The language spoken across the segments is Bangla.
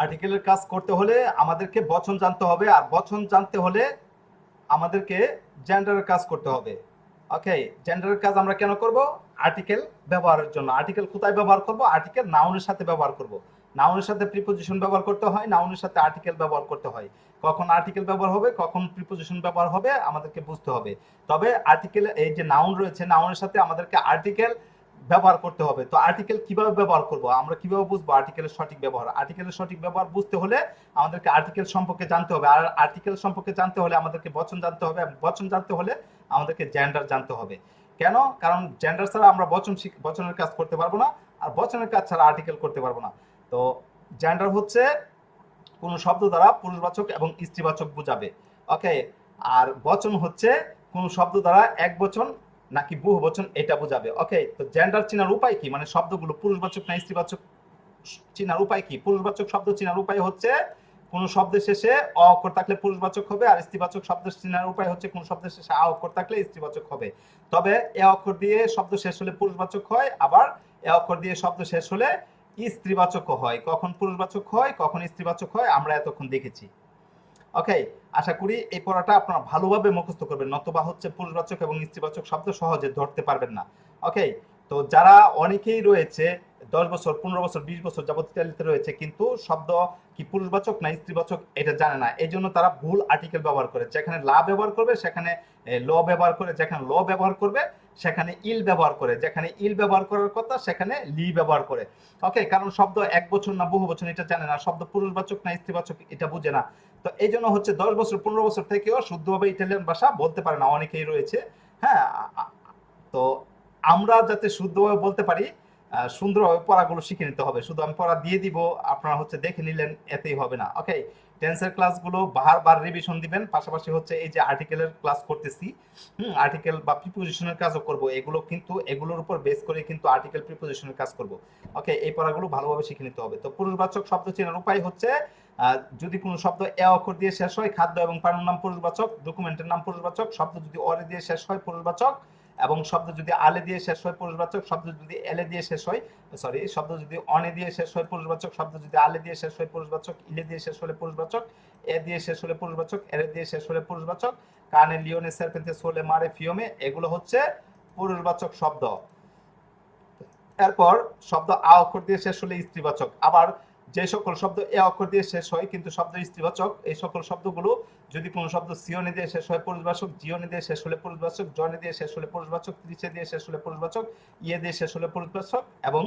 আর্টিকেলের কাজ করতে হলে আমাদেরকে বচন জানতে হবে, আর বচন জানতে হলে আমাদেরকে জেন্ডারের কাজ করতে হবে। ওকে, জেন্ডারের কাজ আমরা কেন করব? আর্টিকেল ব্যবহারের জন্য। আর্টিকেল কোথায় ব্যবহার করব? আর্টিকেল নাউনের সাথে ব্যবহার করব। নাউনের সাথে প্রিপোজিশন ব্যবহার করতে হয়, নাউনের সাথে আর্টিকেল ব্যবহার করতে হয়। কখন আর্টিকেল ব্যবহার হবে, কখন প্রিপোজিশন ব্যবহার হবে আমাদেরকে বুঝতে হবে। তবে আর্টিকেল, এই যে নাউন রয়েছে, নাউনের সাথে আমাদেরকে আর্টিকেল ব্যবহার করতে হবে। তো আর্টিকেল কিভাবে ব্যবহার করব, আমরা কিভাবে বুঝবো আর্টিকেলের সঠিক ব্যবহার? আর্টিকেলের সঠিক ব্যবহার বুঝতে হলে আমাদেরকে আর্টিকেল সম্পর্কে জানতে হবে, আর আর্টিকেল সম্পর্কে জানতে হলে আমাদেরকে বচন জানতে হবে, এবং বচন জানতে হলে আমাদেরকে জেন্ডার জানতে হবে। কেন? কারণ জেন্ডার ছাড়া আমরা বচনের কাজ করতে পারবো না, আর বচনের কাজ ছাড়া আর্টিকেল করতে পারবো না। তো জেন্ডার হচ্ছে কোনো শব্দ দ্বারা পুরুষবাচক এবং স্ত্রীবাচক বোঝাবে। ওকে, আর বচন হচ্ছে কোনো শব্দ দ্বারা এক বচন নাকি বহু বচন এটা বোঝাবে। ওকে, তো জেন্ডার চেনার উপায় কি, মানে শব্দগুলো পুরুষবাচক না স্ত্রীবাচক চেনার উপায় কি? পুরুষবাচক শব্দ চেনার উপায় হচ্ছে কোন শব্দের শেষে অ অক্ষর থাকলে পুরুষবাচক হবে, আর স্ত্রীবাচক শব্দ চেনার উপায় হচ্ছে কোন শব্দের শেষে আ অক্ষর থাকলে স্ত্রীবাচক হবে। তবে এ অক্ষর দিয়ে শব্দ শেষ হলে পুরুষবাচক হয়, আবার এ অক্ষর দিয়ে শব্দ শেষ হলে স্ত্রীবাচক হয়। কখন পুরুষবাচক হয়, কখন স্ত্রীবাচক হয় আমরা এতক্ষণ দেখেছি। ওকে, আশা করি এই পড়াটা আপনারা ভালোভাবে মুখস্থ করবেন, নতুবা হচ্ছে পুরুষবাচক এবং স্ত্রীবাচক শব্দ সহজে ধরতে পারবেন না। ওকে, তো যারা অনেকেই রয়েছে 10 বছর, 15 বছর, 20 বছর যাবত ইতালিতে রয়েছে, কিন্তু শব্দ কি পুরুষবাচক না স্ত্রীবাচক এটা জানে না, এই জন্য তারা ভুল আর্টিকেল ব্যবহার করে। যেখানে লা ব্যবহার করবে সেখানে ল ব্যবহার করে, যেখানে ল ব্যবহার করবে সেখানে ইল ব্যবহার করে, যেখানে ইল ব্যবহার করার কথা সেখানে লি ব্যবহার করে। ওকে, কারণ শব্দ এক বছর না বহু বছর এটা জানে না, শব্দ পুরুষবাচক না স্ত্রীবাচক এটা বুঝে না। তো এই জন্য হচ্ছে 10 বছর, 15 বছর থেকেও শুদ্ধভাবে ইটালিয়ান ভাষা বলতে পারে না অনেকেই রয়েছে। হ্যাঁ, তো আমরা যাতে শুদ্ধভাবে বলতে পারি, সুন্দরভাবে পড়াগুলো শিখে নিতে হবে। শুধু আমি পড়া দিয়ে দিব, আপনারা হচ্ছে দেখে নিলেন, এতেই হবে না। ওকে, টেন্সের ক্লাসগুলো বারবার রিভিশন দিবেন, পাশাপাশি হচ্ছে এই যে আর্টিকেলের ক্লাস করতেছি, আর্টিকেল বা প্রিপোজিশনের কাজও করব, এগুলো কিন্তু এগুলোর উপর বেস করে কিন্তু আর্টিকেল প্রিপোজিশনের কাজ করব। ওকে, এই পড়াগুলো ভালোভাবে শিখে নিতে হবে। তো পুরুষবাচক শব্দ চেনার উপায় হচ্ছে যদি কোনো শব্দ এ অক্ষর দিয়ে শেষ হয়, খাদ্য এবং পানীয় নাম পুরুষবাচক, ডকুমেন্টের নাম পুরুষবাচক, শব্দ যদি অরে দিয়ে শেষ হয় পুরুষবাচক, এবং শব্দ যদি আলে দিয়ে শেষ হয় পুরুষবাচক, শব্দ যদি এলে দিয়ে শেষ হয়, সরি, শব্দ যদি অনে দিয়ে শেষ হয় পুরুষবাচক, শব্দ যদি আলে দিয়ে শেষ হয় পুরুষবাচক, ইলে দিয়ে শেষ হলে পুরুষবাচক, এ দিয়ে শেষ হলে পুরুষবাচক, এরে দিয়ে শেষ হলে পুরুষবাচক, কানে, লিওনে, সেরপেন্তে, সোলে, মারে, ফিওমে, এগুলো হচ্ছে পুরুষবাচক শব্দ। এরপর শব্দ আ অক্ষর দিয়ে শেষ হলে স্ত্রীবাচক। আবার যে সকল শব্দ এ অক্ষর দিয়ে শেষ হয় কিন্তু শব্দ স্ত্রীবাচক, এই সকল শব্দগুলো যদি কোনো শব্দ সিওনে দিয়ে শেষ হয় পুরুষবাচক, জিওনে দিয়ে শেষ হলে পুরুষবাচক, জনে দিয়ে শেষ হলে পুরুষবাচক, ত্রিচে দিয়ে শেষ হলে পুরুষবাচক, ইয়ে দিয়ে শেষ হলে পুরুষবাচক, এবং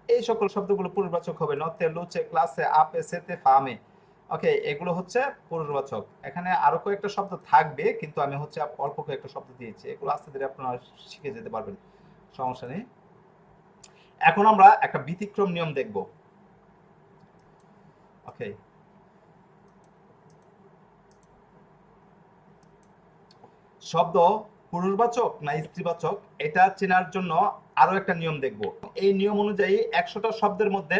এই সকল শব্দগুলো পুরুষবাচক হবে নতে, লুচে, ক্লাসে, আপে, সেতে, ফামে। ওকে, এগুলো হচ্ছে পুরুষবাচক। এখানে আরো কয়েকটা শব্দ থাকবে, কিন্তু আমি হচ্ছে অল্প কয়েকটা শব্দ দিয়েছি, এগুলো আস্তে ধীরে আপনারা শিখে যেতে পারবেন, সমস্যা নেই। এখন আমরা একটা ব্যতিক্রম নিয়ম দেখব। ওকে, শব্দ পুরুষবাচক না স্ত্রীবাচক এটা চেনার জন্য আরো একটা নিয়ম দেখব। এই নিয়ম অনুযায়ী 100টা শব্দের মধ্যে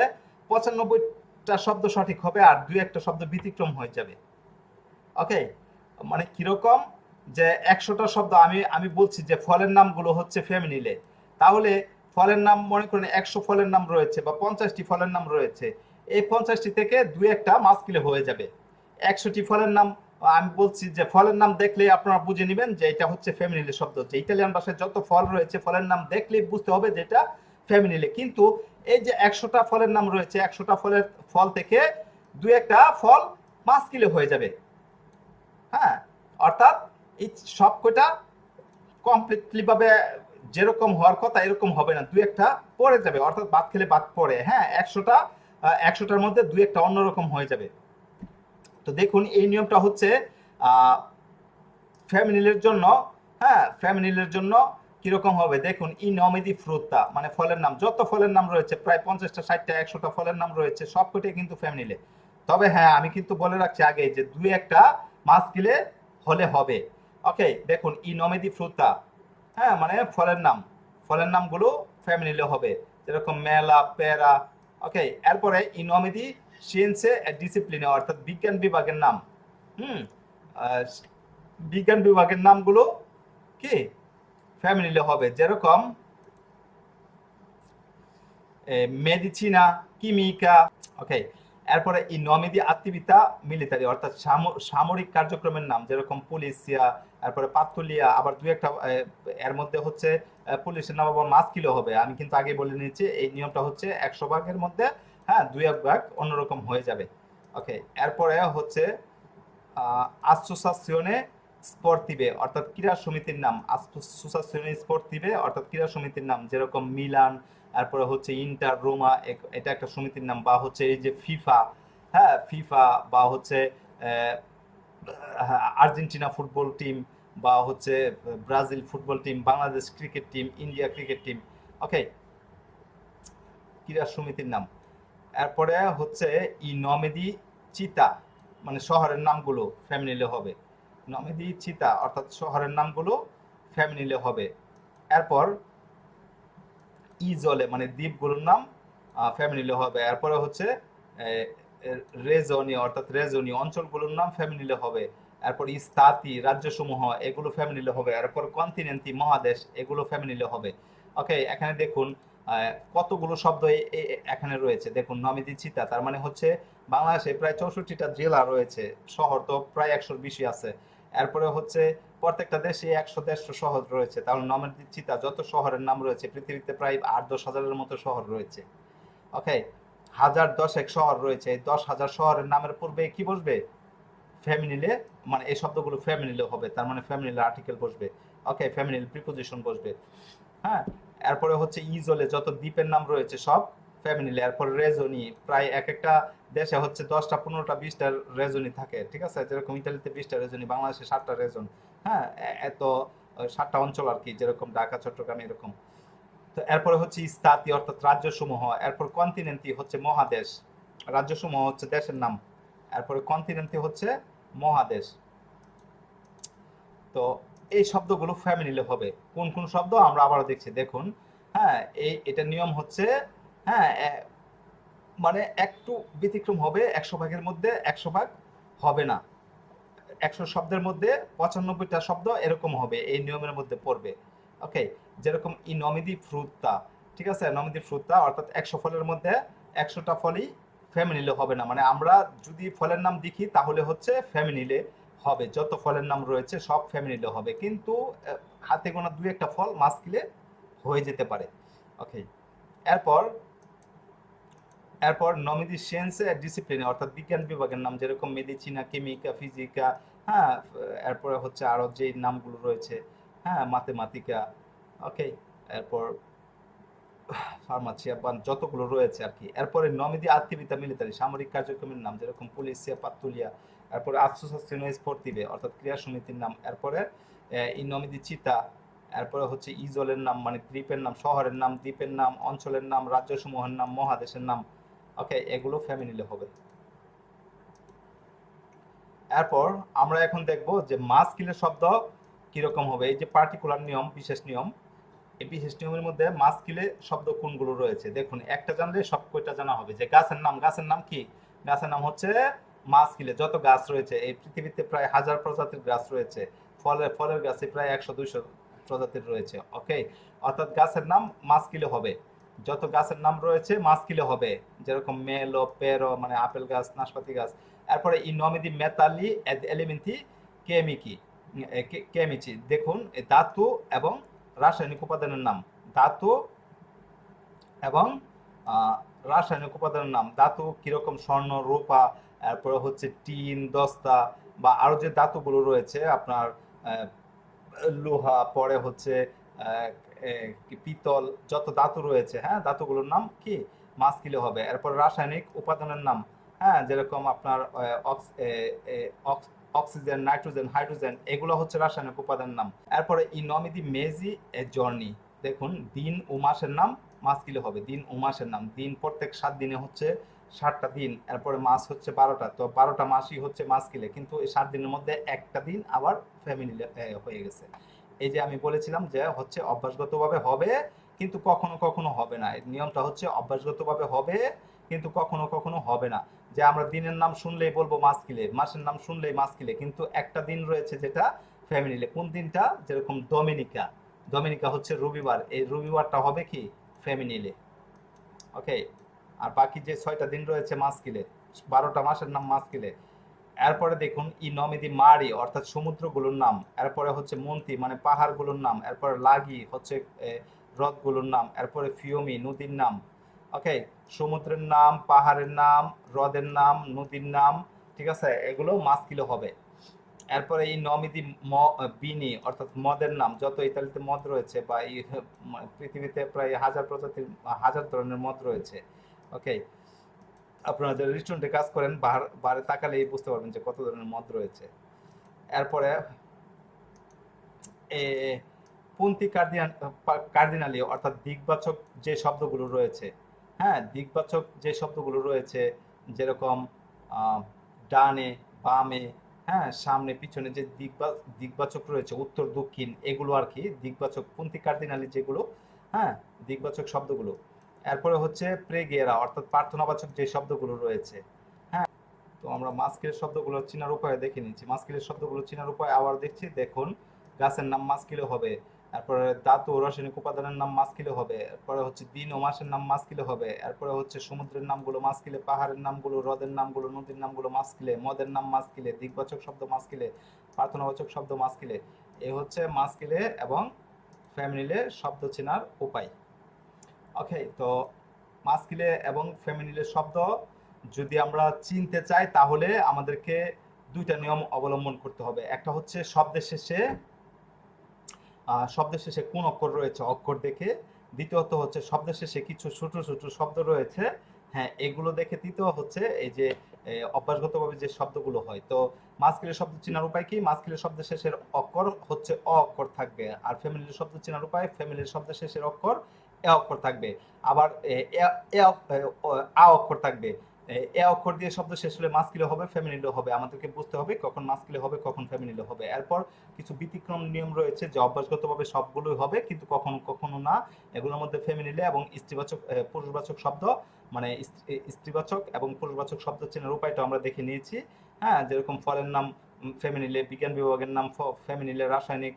95টা শব্দ সঠিক হবে, আর 2-1টা শব্দ ব্যতিক্রম হয়ে যাবে। ওকে, মানে কিরকম, যে 100টা শব্দ আমি বলছি যে ফলের নামগুলো হচ্ছে ফেমিনিলে, তাহলে ফলের নাম মনে করেন 100 ফলের নাম রয়েছে বা 50টি ফলের নাম রয়েছে, এই 50টি থেকে 2-1টা মাস্কুলে হয়ে যাবে। 100টি ফলের নাম আমি বলছি যে ফলের নাম দেখলে আপনারা বুঝে নেবেন যে এটা হচ্ছে ফেমিনিলে শব্দ। যে ইতালিয়ান ভাষায় যত ফল রয়েছে ফলের নাম দেখলেই বুঝতে হবে যে এটা ফেমিনিলে। কিন্তু এই যে 100টা ফলের নাম রয়েছে, 100টা ফল থেকে 2-1টা ফল মাস্কুলে হয়ে যাবে। হ্যাঁ, অর্থাৎ এই সব কটা কমপ্লিটলি ভাবে যেরকম হওয়ার কথা এরকম হবে না, 2-1টা পড়ে যাবে, অর্থাৎ বাদ খেলে বাদ পড়ে। হ্যাঁ, 100টার মধ্যে 2-1টা অন্যরকম হয়ে যাবে। তো দেখুন এই নিয়মটা হচ্ছে ফ্যামিলির জন্য। হ্যাঁ, ফ্যামিলির জন্য কিরকম হবে দেখুন, ই নমিদি ফ্রুতা মানে ফলের নাম, যত ফলের নাম রয়েছে প্রায় 50টা, 60টা, 100টা ফলের নাম রয়েছে, সবকটাই কিন্তু ফ্যামিলিলে। তবে হ্যাঁ, আমি কিন্তু বলে রাখছি আগে যে 2-1টা মাস্কিলে হলে হবে। ওকে, দেখুন ই নমিদি ফ্রুতা, হ্যাঁ, মানে ফলের নাম, ফলের নামগুলো ফ্যামিলিলে হবে, যেরকম মেলা, পেরা। ওকে, এরপরে ই নমিদি সিয়েন্সে ডিসিপ্লিনে অর্থাৎ বিজ্ঞান বিভাগের নাম। হুম, বিজ্ঞান বিভাগের নামগুলো কি ফ্যামিলিলে হবে, যেরকম মেডিসিনা, কিমিকা। ওকে, এরপরে ই নমিদি আত্মীয়তা মিলিটারি অর্থাৎ সামরিক কার্যক্রমের নাম, যেরকম পুলিশিয়া, তারপরে পাতুলিয়া, আবার দুই একটা এর মধ্যে হচ্ছে পুলিশের নাম আবার মাস্কিলও হবে। আমি কিন্তু আগে বলে নিয়েছি এই নিয়মটা হচ্ছে 100 ভাগের মধ্যে হ্যাঁ 2-1 ভাগ অন্যরকম হয়ে যাবে। ওকে, এরপরে হচ্ছে আসোসিয়েশনে স্পোর্টিভে অর্থাৎ ক্রীড়া সমিতির নাম, আসোসিয়েশনে স্পোর্টিভে অর্থাৎ ক্রীড়া সমিতির নাম, যেরকম মিলান, তারপরে হচ্ছে ইন্টার রোমা, এটা একটা সমিতির নাম, বা হচ্ছে এই যে ফিফা, হ্যাঁ ফিফা, বা হচ্ছে আর্জেন্টিনা ফুটবল টিম, বা হচ্ছে Brazil football team, Bangladesh cricket team, India cricket team. Okay, ক্রীড়া সমিতির নাম। এরপরে হচ্ছে ই নমেদি চিতা, মানে শহরের নামগুলো ফ্যামিলিলে হবে। নমেদি চিতা অর্থাৎ শহরের নামগুলো ফ্যামিলিলে হবে। এরপর ইজলে মানে দ্বীপগুলোর নাম ফ্যামিলিলে হবে। এরপরে হচ্ছে রেজনি অর্থাৎ রেজনি অঞ্চলগুলোর নাম ফ্যামিলিলে হবে। এরপর ইস্তাতি রাজ্যসমূহ এগুলো ফ্যামিলিলে হবে। এরপর কন্টিনেন্টি মহাদেশ এগুলো ফ্যামিলিলে হবে। ওকে, এখানে দেখুন কতগুলো শব্দ এখানে রয়েছে। দেখুন নমিদি চিতা তার মানে হচ্ছে বাংলাদেশে প্রায় 64টা জেলা রয়েছে, শহর তো প্রায় 100-র বেশি আছে। এরপরে হচ্ছে প্রত্যেকটা দেশে 100-150 শহর রয়েছে। তাহলে নমিদি চিতা যত শহরের নাম রয়েছে পৃথিবীতে প্রায় 8-10 হাজারের মতো শহর রয়েছে। ওকে, 1010 শহর রয়েছে। 10,000 শহরের নামের পূর্বে কি বসবে? ফ্যামিলিলে, মানে এই শব্দগুলো ফ্যামিলিলে হবে, তার মানে ফ্যামিলিলে আর্টিকেল বসবে। ওকে, ফ্যামিলিল প্রিপোজিশন বসবে। হ্যাঁ, এরপরে হচ্ছে ইজলে যত দ্বীপের নাম রয়েছে সব ফ্যামিলিলে। এরপর রেজনি প্রায় এক একটা দেশে হচ্ছে 10টা 15টা 20টা রেজনি থাকে, ঠিক আছে, যেরকম ইতালিতে 20টা রেজনি, বাংলাদেশে 7টা রেজন। হ্যাঁ, এত 7টা অঞ্চল আর কি, যেরকম ঢাকা চট্টগ্রাম এরকম। তো এরপরে হচ্ছে ইস্তাতি অর্থাৎ রাজ্যসমূহ। এরপর কন্টিনেন্টি হচ্ছে মহাদেশ, রাজ্যসমূহ হচ্ছে দেশের নাম। এরপরে কন্টিনেন্টি হচ্ছে মহাদেশ। তো এই শব্দগুলো ফ্যামিলিলে হবে। কোন কোন শব্দ আমরা আবারও দেখছি, দেখুন। হ্যাঁ, এটা নিয়ম হচ্ছে, হ্যাঁ মানে একটু ব্যতিক্রম হবে, 100 ভাগের মধ্যে 100 ভাগ হবে না। 100 শব্দের মধ্যে 95টা শব্দ এরকম হবে, এই নিয়মের মধ্যে পড়বে। ওকে, যেরকম ই নমিদি ফ্রুতা, ঠিক আছে, নমিদি ফ্রুতা অর্থাৎ 100 ফলের মধ্যে 100টা ফলই ফ্যামিলিলে হবে না। মানে আমরা যদি ফলের নাম দেখি তাহলে হচ্ছে ফ্যামিলিলে হবে, যত ফলের নাম রয়েছে সব ফ্যামিলিলে হবে, কিন্তু হাতে গোনা 2-1টা ফল মাস্কিলে হয়ে যেতে পারে। ওকে, এরপর এরপর নমিদি সেন্স ডিসিপ্লিনে অর্থাৎ বিজ্ঞান বিভাগের নাম, যেরকম মেডিসিনা, কেমিকা, ফিজিকা, হ্যাঁ এরপরে হচ্ছে আরো যে নামগুলো রয়েছে, হ্যাঁ মাথেমাতিকা। ওকে, এরপর ফার্মাসিয়া বা যতগুলো রয়েছে আর কি। এরপরে নমিদি আত্মীয়তা মিলিটারি সামরিক কার্যক্রমের নাম, যেরকম পুলিশিয়া, পাতুলিয়া। এরপরে আসোসিয়েশন স্পোর্টিভে অর্থাৎ ক্রীড়া সমিতির নাম। এরপরে ই নমিদি চিতা। এরপরে হচ্ছে ইজলের নাম মানে দ্বীপের নাম, শহরের নাম, দ্বীপের নাম, অঞ্চলের নাম, রাজ্যসমূহের নাম, মহাদেশের নাম। ওকে, এগুলো ফ্যামিলিলে হবে। এরপর আমরা এখন দেখব যে মাস্কিলের শব্দ কিরকম হবে। এই যে পার্টিকুলার নিয়ম, বিশেষ নিয়ম, এই বিশেষ নিয়মের মধ্যে মাস্কিলে শব্দ কোনগুলো রয়েছে দেখুন। একটা জানলে সব কয়টা জানা হবে। যে গাছের নাম, গাছের নাম কি? গাছের নাম হচ্ছে মাস্কিলে। যত গাছ রয়েছে এই পৃথিবীতে প্রায় 1000 প্রজাতির গাছ রয়েছে। ফলের গাছে প্রায় 100-200 প্রজাতির রয়েছে। ওকে, অর্থাৎ গাছের নাম মাস্কিলে হবে। যত গাছের নাম রয়েছে মাস্কিলে হবে, যেরকম মেলো, পেরো মানে আপেল গাছ, নাশপাতি গাছ। এরপরে ই নমিদি মেতালি এলিমেন্টি কেমিকি, কেমিচি, দেখুন ধাতু এবং রাসায়নিক উপাদানের নাম। ধাতু এবং রাসায়নিক উপাদানের নাম। ধাতু কিরকম? স্বর্ণ, রূপা, তারপরে হচ্ছে টিন, দস্তা, বা আরো যে ধাতুগুলো রয়েছে আপনার লোহা, পরে হচ্ছে পিতল, যত ধাতু রয়েছে, হ্যাঁ ধাতুগুলোর নাম কি? মাস্কিলে হবে। এরপর রাসায়নিক উপাদানের নাম, হ্যাঁ যেরকম আপনার অক্সিজেন, নাইট্রোজেন, হাইড্রোজেন, এগুলো হচ্ছে রাসায়নিক উপাদানের নাম। এরপরে ইনমিদি মেজি এ জর্নি, দেখুন দিন ও মাসের নাম মাস্কিলে হবে। দিন ও মাসের নাম, দিন প্রত্যেক 7 দিনে হচ্ছে 7টা দিন, এরপরে মাস হচ্ছে 12টা, তো 12টা মাসই হচ্ছে মাস্কিলে, কিন্তু এই 7 দিনের মধ্যে একটা দিন আবার ফ্যামিলি হয়ে গেছে। এই যে আমি বলেছিলাম যে হচ্ছে অভ্যাসগতভাবে হবে, কিন্তু কখনো কখনো হবে না। এই নিয়মটা হচ্ছে অভ্যাসগতভাবে হবে, কিন্তু কখনো কখনো হবে না। যে আমরা দিনের নাম শুনলেই বলবো মাস্কিলে, মাসের নাম শুনলেই মাস্কিলে, কিন্তু একটা দিন রয়েছে যেটা ফ্যামিলিলে। কোন দিনটা? যেরকম ডমিনিকা, ডমিনিকা হচ্ছে রবিবার, এই রবিবারটা হবে কি? ফ্যামিলিলে। ওকে, আর বাকি যে 6টা দিন রয়েছে মাস্কিলে। 12টা মাসের নাম মাস্কিলে। এরপরে দেখুন ই নমিদি মারি অর্থাৎ সমুদ্রগুলোর নাম, এরপরে হচ্ছে মন্তি মানে পাহাড়গুলোর নাম, এরপরে লাগি হচ্ছে হ্রদগুলোর নাম, এরপরে ফিওমি নদীর নাম। ওকে, সমুদ্রের নাম, পাহাড়ের নাম, হ্রদের নাম, নদীর নাম, ঠিক আছে, এগুলো মাস্কিলে হবে। এরপরে এই নমিদি বিনি অর্থাৎ মদের নাম, যত ইতালিতে মদ রয়েছে বা এই পৃথিবীতে প্রায় হাজার ধরনের মদ রয়েছে। ওকে, আপনারা যারা রেস্টুরেন্টে কাজ করেন বারে তাকালেই বুঝতে পারবেন যে কত ধরনের মদ রয়েছে। এরপরে পন্থী কার্ডিনালি অর্থাৎ দিকবাচক যে শব্দগুলো রয়েছে, হ্যাঁ, দিকবাচক যে শব্দগুলো রয়েছে যেরকম ডানে বামে, হ্যাঁ, সামনে পিছনে যে দিকবাচক রয়েছে, উত্তর দক্ষিণ, এগুলো আর কি দিকবাচক পন্থী কার্ডিনালি যেগুলো, হ্যাঁ, দিকবাচক শব্দগুলো। এরপরে হচ্ছে প্রেগেরা অর্থাৎ প্রার্থনাবাচক যে শব্দগুলো রয়েছে। হ্যাঁ, তো আমরা মাস্কিলের শব্দগুলো চেনার উপায় দেখে নিচ্ছি। মাস্কিলের শব্দগুলো চেনার উপায় আবার দেখছি। দেখুন, গাছের নাম মাস্কিলে হবে, তারপরে ধাতু ও রাসায়নিক উপাদানের নাম মাস্কিলে হবে, এরপরে হচ্ছে দিন ও মাসের নাম মাস্কিলে হবে, এরপরে হচ্ছে সমুদ্রের নামগুলো মাস্কিলে, পাহাড়ের নামগুলো, হ্রদের নামগুলো, নদীর নামগুলো মাস্কিলে, মদের নাম মাস্কিলে, দিকবাচক শব্দ মাস্কিলে, প্রার্থনাবাচক শব্দ মাস্কিলে। এই হচ্ছে মাস্কিলে এবং ফেমিনিলে শব্দ চেনার উপায়। ওকে, তো মাস্কিলে এবং ফেমিনিলে শব্দ যদি আমরা চিনতে চাই তাহলে আমাদেরকে দুইটা নিয়ম অবলম্বন করতে হবে। একটা হচ্ছে শব্দের শেষে কোন অক্ষর রয়েছে অক্ষর দেখে, দ্বিতীয়ত হচ্ছে শব্দের শেষে কিছু ছোট ছোট শব্দ রয়েছে, হ্যাঁ, এগুলো দেখে, তৃতীয় হচ্ছে এই যে অভ্যাসগতভাবে যে শব্দগুলো হয়। তো মাস্কিলের শব্দ চেনার উপায় কি? মাস্কিলের শব্দের শেষের অক্ষর হচ্ছে অ অক্ষর থাকবে, আর ফ্যামিলির শব্দ চেনার উপায় ফ্যামিলির শব্দের শেষের অক্ষর এ অক্ষর থাকবে, আবার আ অক্ষর থাকবে। এ অক্ষর দিয়ে শব্দ শেষ হলে মাস্কিলে হবে, ফেমিনিলে হবে। আমাদেরকে বুঝতে হবে কখন মাস্কিলে হবে কখন ফেমিনিলে হবে। এরপর কিছু ব্যতিক্রম নিয়ম রয়েছে যে অভ্যাসগতভাবে সবগুলোই হবে, কিন্তু কখনো কখনো না। এগুলোর মধ্যে ফেমিনিলে এবং স্ত্রীবাচক পুরুষবাচক শব্দ, মানে স্ত্রীবাচক এবং পুরুষবাচক শব্দ চেনার উপায়টা আমরা দেখে নিয়েছি। হ্যাঁ, যেরকম ফলের নাম ফেমিনিলে, বিজ্ঞান বিভাগের নাম ফেমিনিলে, রাসায়নিক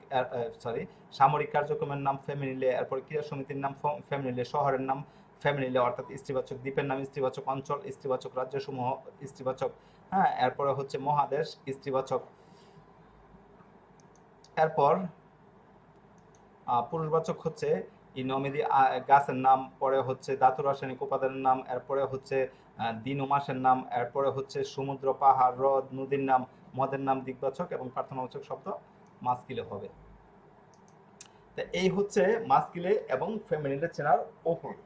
সামরিক কার্যক্রমের নাম ফেমিনিলে, এরপর ক্রীড়া সমিতির নাম ফেমিনিলে, শহরের নাম ফেমিনিলে অর্থাৎ স্ত্রীবাচক, দ্বীপের নাম স্ত্রীবাচক, অঞ্চল স্ত্রীবাচক, রাজ্যসমূহ স্ত্রীবাচক, হ্যাঁ, এরপরে হচ্ছে মহাদেশ স্ত্রীবাচক। এরপর পুরুষবাচক হচ্ছে ইনমিদি গাছের নাম, পরে হচ্ছে ধাতু রাসায়নিক উপাদানের নাম, এরপরে হচ্ছে দিন ও মাসের নাম, এরপরে হচ্ছে সমুদ্র পাহাড় হ্রদ নদীর নাম, মদের নাম দিকবাচক এবং প্রার্থনাবাচক শব্দ মাস্কিলে হবে। তো এই হচ্ছে মাস্কিলে এবং ফেমিনিলে চেনার উপায়।